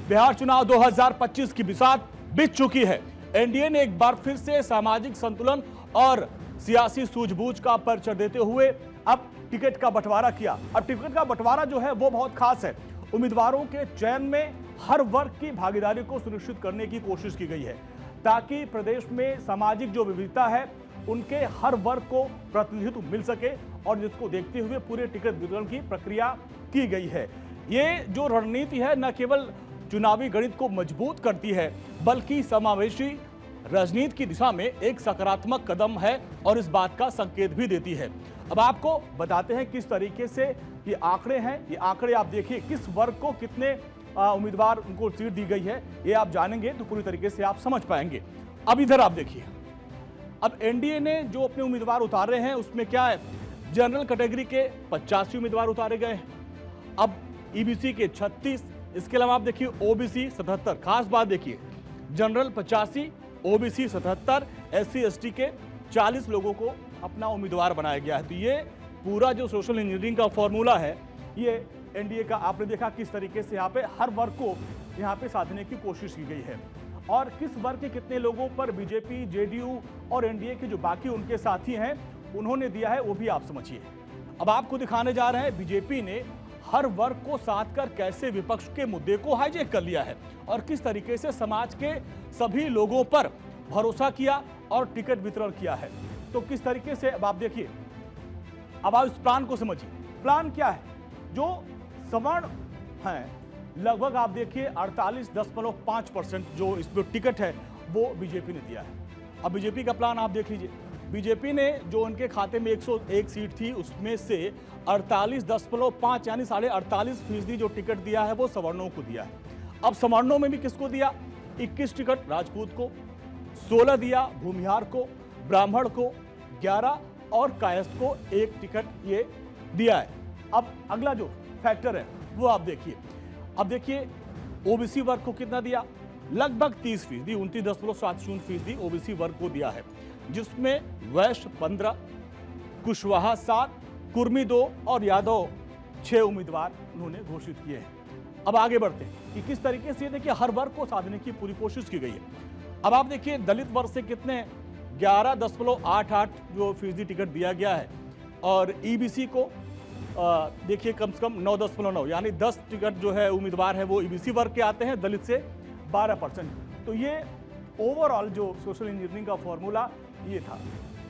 बिहार चुनाव 2025 की बिसात बीत चुकी है। एनडीए ने एक बार फिर से सामाजिक संतुलन और सियासी सूझबूझ का परिचय देते हुए अब टिकट का बंटवारा किया। अब टिकट का बंटवारा जो है वो बहुत खास है। उम्मीदवारों के चयन में हर वर्ग की भागीदारी को सुनिश्चित करने की कोशिश की गई है ताकि प्रदेश में सामाजिक जो विविधता है उनके हर वर्ग को प्रतिनिधित्व मिल सके और जिसको देखते हुए पूरे टिकट वितरण की प्रक्रिया की गई है। ये जो रणनीति है न केवल चुनावी गणित को मजबूत करती है बल्कि समावेशी राजनीति की दिशा में एक सकारात्मक कदम है और इस बात का संकेत भी देती है। अब आपको बताते हैं किस तरीके से ये आंकड़े हैं। ये आंकड़े आप देखिए किस वर्ग को कितने उम्मीदवार उनको सीट दी गई है, ये आप जानेंगे तो पूरी तरीके से आप समझ पाएंगे। अब इधर आप देखिए, अब एनडीए ने जो अपने उम्मीदवार उतारे हैं उसमें क्या है, जनरल कैटेगरी के 85 उम्मीदवार उतारे गए हैं, अब ईबीसी के 36, इसके अलावा आप देखिए ओबीसी 77। खास बात देखिए, जनरल 85, ओबीसी 77, एससी एसटी के 40 लोगों को अपना उम्मीदवार बनाया गया है। तो ये पूरा जो सोशल इंजीनियरिंग का फॉर्मूला है ये एनडीए का आपने देखा किस तरीके से यहाँ पे हर वर्ग को यहाँ पे साधने की कोशिश की गई है और किस वर्ग के कितने लोगों पर बीजेपी, जेडीयू और एनडीए के जो बाकी उनके साथी हैं उन्होंने दिया है वो भी आप समझिए। अब आपको दिखाने जा रहे हैं बीजेपी ने हर वर्ग को साथ कर कैसे विपक्ष के मुद्दे को हाईजैक कर लिया है और किस तरीके से समाज के सभी लोगों पर भरोसा किया और टिकट वितरण किया है। तो किस तरीके से अब आप देखिए, अब आप इस प्लान को समझिए। प्लान क्या है, जो सवर्ण हैं लगभग आप देखिए 48.5% जो इसमें टिकट है वो बीजेपी ने दिया है। अब बीजेपी का प्लान आप देख लीजिए, बीजेपी ने जो उनके खाते में 101 सीट थी उसमें से 48.5 यानी 48.5% जो टिकट दिया है वो सवर्णों को दिया है। अब सवर्णों में भी किसको दिया, 21 टिकट राजपूत को, 16 दिया भूमिहार को, ब्राह्मण को 11 और कायस्थ को 1 टिकट ये दिया है। अब अगला जो फैक्टर है वो आप देखिए, अब देखिए ओबीसी वर्ग को कितना दिया, लगभग 30%, 29.70% ओबीसी वर्ग को दिया है, जिसमें वैश्य 15, कुशवाहा 7, कुर्मी 2 और यादव 6 उम्मीदवार उन्होंने घोषित किए हैं। अब आगे बढ़ते हैं कि किस तरीके से देखिए हर वर्ग को साधने की पूरी कोशिश की गई है। अब आप देखिए दलित वर्ग से कितने 11.88 जो फीसदी टिकट दिया गया है और ईबीसी को देखिए कम से कम 9.9 यानी 10 टिकट जो है उम्मीदवार है वो ईबीसी वर्ग के आते हैं, दलित से 12%। तो ये ओवरऑल जो सोशल इंजीनियरिंग का फॉर्मूला ये था।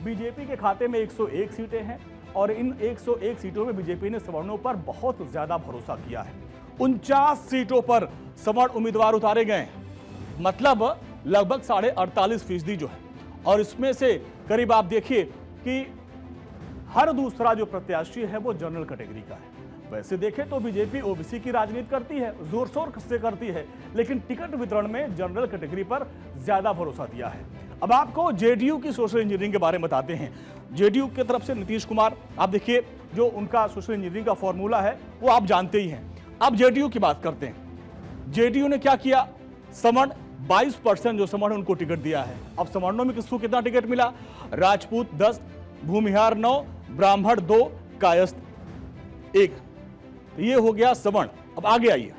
बीजेपी के खाते में 101 सीटें हैं और इन 101 सीटों में बीजेपी ने सवर्णों पर बहुत ज्यादा भरोसा किया है। 49 सीटों पर सवर्ण उम्मीदवार उतारे गए हैं, मतलब लगभग 48.5% जो है, और इसमें से करीब आप देखिए कि हर दूसरा जो प्रत्याशी है वो जनरल कैटेगरी का है। वैसे देखें तो बीजेपी ओबीसी की राजनीति करती है, जोर शोर से करती है, लेकिन टिकट वितरण में जनरल कैटेगरी पर ज्यादा भरोसा दिया है। अब आपको जेडीयू की सोशल इंजीनियरिंग के बारे में बताते हैं। जेडीयू की तरफ से नीतीश कुमार, आप देखिए जो उनका सोशल इंजीनियरिंग का फॉर्मूला है वो आप जानते ही हैं। अब जेडीयू की बात करते हैं। जेडीयू ने क्या किया, सवर्ण 22% जो सवर्ण उनको टिकट दिया है। अब सवर्णों में किसको कितना टिकट मिला, राजपूत 10, भूमिहार 9, ब्राह्मण 2, कायस्थ 1। तो ये हो गया सवर्ण। अब आगे आइए,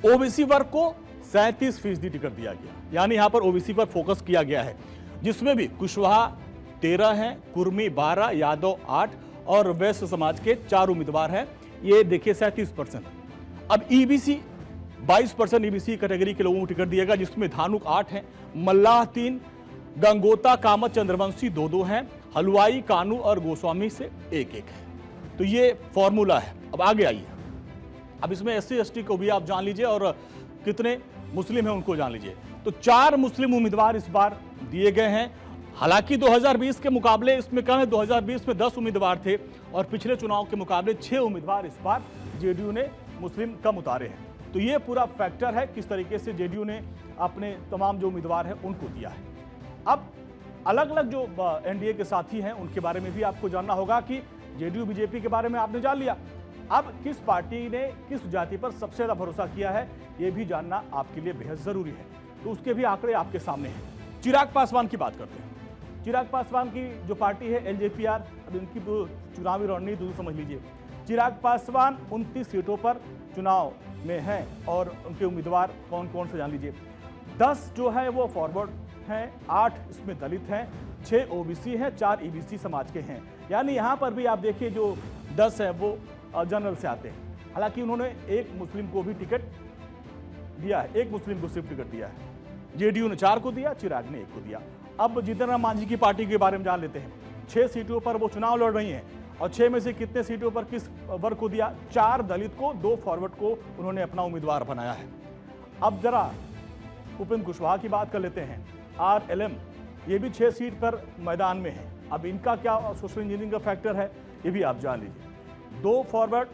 ओबीसी वर्ग को 37% टिकट दिया गया, यानी यहां पर ओबीसी पर फोकस किया गया है, जिसमें भी कुशवाहा 13 हैं, कुर्मी 12, यादव 8 और वैश्य समाज के 4 उम्मीदवार हैं। ये देखिए 37%। अब ईबीसी 22% ईबीसी कैटेगरी के लोगों को टिकट दिएगा, जिसमें धानुक 8 हैं, मल्लाह 3, गंगोता, कामत, चंद्रवंशी 2-2 हैं, हलवाई, कानू और गोस्वामी से 1-1 है। तो ये फॉर्मूला है। अब आगे आइए, अब इसमें एससी एसटी को भी आप जान लीजिए और कितने मुस्लिम हैं उनको जान लीजिए। तो 4 मुस्लिम उम्मीदवार इस बार दिए गए हैं। हालांकि 2020 के मुकाबले इसमें कम है, 2020 में 10 उम्मीदवार थे और पिछले चुनाव के मुकाबले 6 उम्मीदवार इस बार जेडीयू ने मुस्लिम कम उतारे हैं। तो ये पूरा फैक्टर है किस तरीके से जेडीयू ने अपने तमाम जो उम्मीदवार हैं उनको दिया है। अब अलग अलग जो एनडीए के साथी हैं उनके बारे में भी आपको जानना होगा कि जेडीयू बीजेपी के बारे में आपने जान लिया, अब किस पार्टी ने किस जाति पर सबसे ज्यादा भरोसा किया है ये भी जानना आपके लिए बेहद जरूरी है। तो उसके भी आंकड़े आपके सामने हैं। चिराग पासवान की बात करते हैं। चिराग पासवान की जो पार्टी है एलजेपी, अब इनकी चुनावी रणनीति समझ लीजिए। चिराग पासवान 29 सीटों पर चुनाव में हैं और उनके उम्मीदवार कौन कौन से जान लीजिए। 10 जो है वो फॉरवर्ड हैं, 8 इसमें दलित हैं, 6 ओबीसी हैं, 4 ईबीसी समाज के हैं। यानी यहाँ पर भी आप देखिए जो 10 है वो जनरल से आते हैं। हालांकि उन्होंने एक मुस्लिम को भी टिकट दिया है, एक मुस्लिम को सिर्फ टिकट दिया है। जेडीयू ने 4 को दिया, चिराग ने 1 को दिया। अब जीतन राम मांझी की पार्टी के बारे में जान लेते हैं। 6 सीटों पर वो चुनाव लड़ रही हैं और 6 में से कितने सीटों पर किस वर्ग को दिया? 4 दलित को, 2 फॉरवर्ड को उन्होंने अपना उम्मीदवार बनाया है। अब जरा उपेंद्र कुशवाहा की बात कर लेते हैं। आरएलएम ये भी 6 सीट पर मैदान में है। अब इनका क्या सोशल इंजीनियरिंग का फैक्टर है ये भी आप जान लीजिए। 2 फॉरवर्ड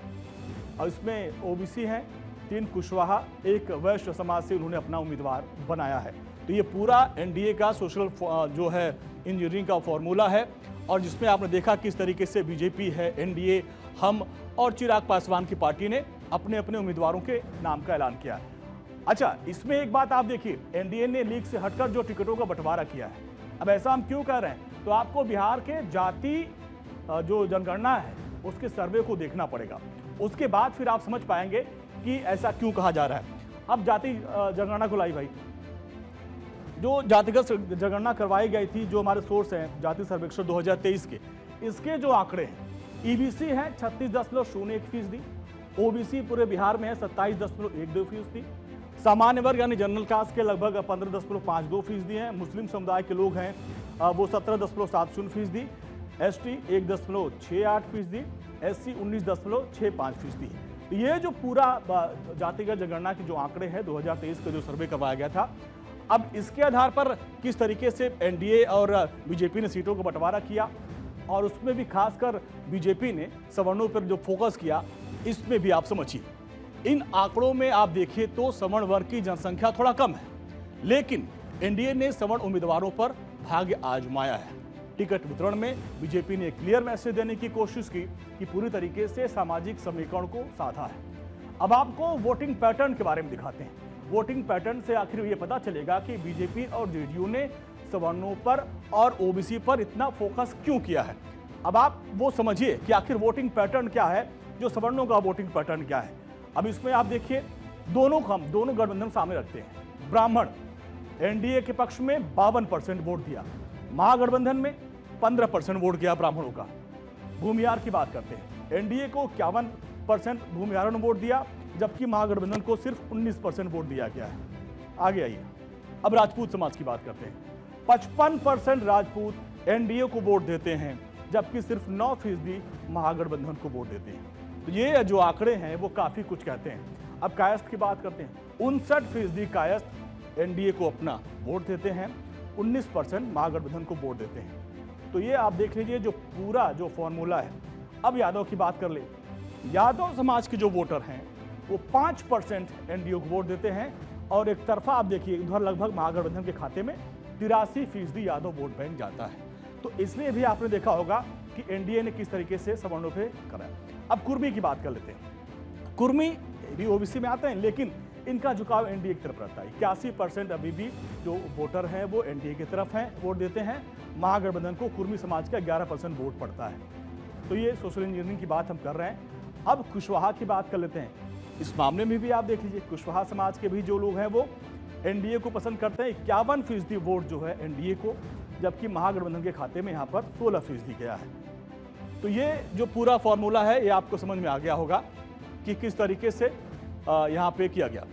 और इसमें ओबीसी हैं, 3 कुशवाहा, 1 वैश्य समाज से उन्होंने अपना उम्मीदवार बनाया है। तो ये पूरा एनडीए का सोशल जो है इंजीनियरिंग का फॉर्मूला है और जिसमें आपने देखा किस तरीके से बीजेपी है, एनडीए, हम और चिराग पासवान की पार्टी ने अपने अपने उम्मीदवारों के नाम का ऐलान किया है। अच्छा, इसमें एक बात आप देखिए, एनडीए ने लीग से हटकर जो टिकटों का बंटवारा किया है। अब ऐसा हम क्यों कह रहे हैं? तो आपको बिहार के जाति जो जनगणना है उसके सर्वे को देखना पड़ेगा, उसके बाद फिर आप समझ पाएंगे कि ऐसा क्यों कहा जा रहा है। अब जाति जनगणना को लाई भाई, जो जातिगत जनगणना करवाई गई थी, जो हमारे सोर्स हैं जाति सर्वेक्षण 2023 के, इसके जो आंकड़े हैं, ईबीसी है 36.01%, ओबीसी पूरे बिहार में है 27.12%, सामान्य वर्ग यानी जनरल कास्ट के लगभग 15.52% हैं, मुस्लिम समुदाय के लोग हैं वो 17.70%, एसटी 1.68%, एससी 19.65%। तो ये जो पूरा जातिगत जनगणना की जो आंकड़े हैं 2023 का जो सर्वे करवाया गया था, अब इसके आधार पर किस तरीके से एनडीए और बीजेपी ने सीटों का बंटवारा किया और उसमें भी खासकर बीजेपी ने सवर्णों पर जो फोकस किया, इसमें भी आप समझिए। इन आंकड़ों में आप देखिए तो सवर्ण वर्ग की जनसंख्या थोड़ा कम है, लेकिन एनडीए ने सवर्ण उम्मीदवारों पर भाग्य आजमाया है। टिकट वितरण में बीजेपी ने क्लियर मैसेज देने की कोशिश की कि पूरी तरीके से सामाजिक समीकरण को साधा है। अब आपको वोटिंग पैटर्न के बारे में दिखाते हैं। वोटिंग पैटर्न से आखिर ये पता चलेगा कि बीजेपी और जेडीयू ने सवर्णों पर और ओबीसी पर इतना फोकस क्यों किया है। अब आप वो समझिए कि आखिर वोटिंग पैटर्न क्या है, जो सवर्णों का वोटिंग पैटर्न क्या है। अब इसमें आप देखिए दोनों गठबंधन सामने रखते हैं। ब्राह्मण एनडीए के पक्ष में 52% वोट दिया, महागठबंधन में 15% वोट गया ब्राह्मणों का। भूमिहार की बात करते हैं, एनडीए को 51% भूमिहारों ने वोट दिया, जबकि महागठबंधन को सिर्फ 19% वोट दिया गया है। आगे आइए, अब राजपूत समाज की बात करते हैं। 55% राजपूत एनडीए को वोट देते हैं, जबकि सिर्फ 9% महागठबंधन को वोट देते हैं। तो ये जो आंकड़े हैं वो काफी कुछ कहते हैं। अब कायस्थ की बात करते हैं, 59% कायस्थ एनडीए को अपना वोट देते हैं, 19% महागठबंधन को वोट देते हैं। तो ये आप देख लीजिए जो पूरा जो फॉर्मूला है। अब यादव की बात कर ले, यादव समाज के जो वोटर हैं वो 5% एनडीए को वोट देते हैं और एक तरफा आप देखिए उधर लगभग महागठबंधन के खाते में 83% यादव वोट बैंक जाता है। तो इसलिए भी आपने देखा होगा कि एनडीए ने किस तरीके से सवर्णों पे करा। अब कुर्मी की बात कर लेते हैं। कुर्मी भी ओबीसी में आते हैं, लेकिन इनका झुकाव एनडीए की तरफ रहता है। 81% अभी भी जो वोटर हैं वो एनडीए की तरफ हैं, वोट देते हैं। महागठबंधन को कुर्मी समाज का 11% वोट पड़ता है। तो ये सोशल इंजीनियरिंग की बात हम कर रहे हैं। अब कुशवाहा की बात कर लेते हैं। इस मामले में भी आप देख लीजिए, कुशवाहा समाज के भी जो लोग हैं वो एनडीए को पसंद करते हैं। 51% वोट जो है एनडीए को, जबकि महागठबंधन के खाते में यहाँ पर 16% गया है। तो ये जो पूरा फॉर्मूला है ये आपको समझ में आ गया होगा कि किस तरीके से यहाँ पे किया गया।